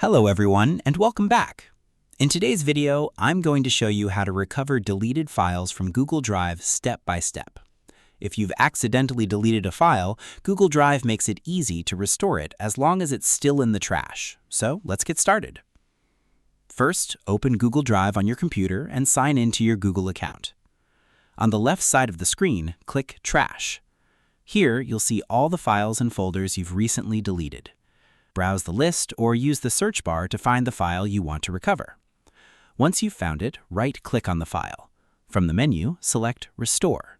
Hello everyone, and welcome back. In today's video, I'm going to show you how to recover deleted files from Google Drive step by step. If you've accidentally deleted a file, Google Drive makes it easy to restore it as long as it's still in the trash. So let's get started. First, open Google Drive on your computer and sign in to your Google account. On the left side of the screen, click Trash. Here, you'll see all the files and folders you've recently deleted. Browse the list or use the search bar to find the file you want to recover. Once you've found it, right-click on the file. From the menu, select Restore.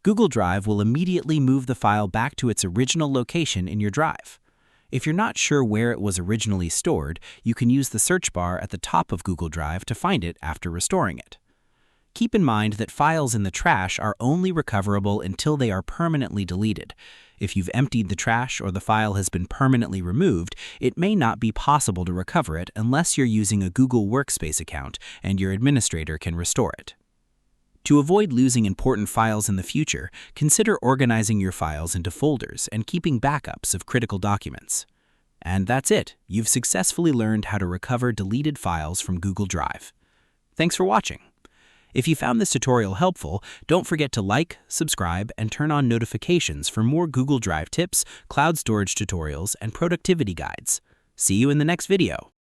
Google Drive will immediately move the file back to its original location in your drive. If you're not sure where it was originally stored, you can use the search bar at the top of Google Drive to find it after restoring it. Keep in mind that files in the trash are only recoverable until they are permanently deleted. If you've emptied the trash or the file has been permanently removed, it may not be possible to recover it unless you're using a Google Workspace account and your administrator can restore it. To avoid losing important files in the future, consider organizing your files into folders and keeping backups of critical documents. And that's it. You've successfully learned how to recover deleted files from Google Drive. Thanks for watching. If you found this tutorial helpful, don't forget to like, subscribe, and turn on notifications for more Google Drive tips, cloud storage tutorials, and productivity guides. See you in the next video.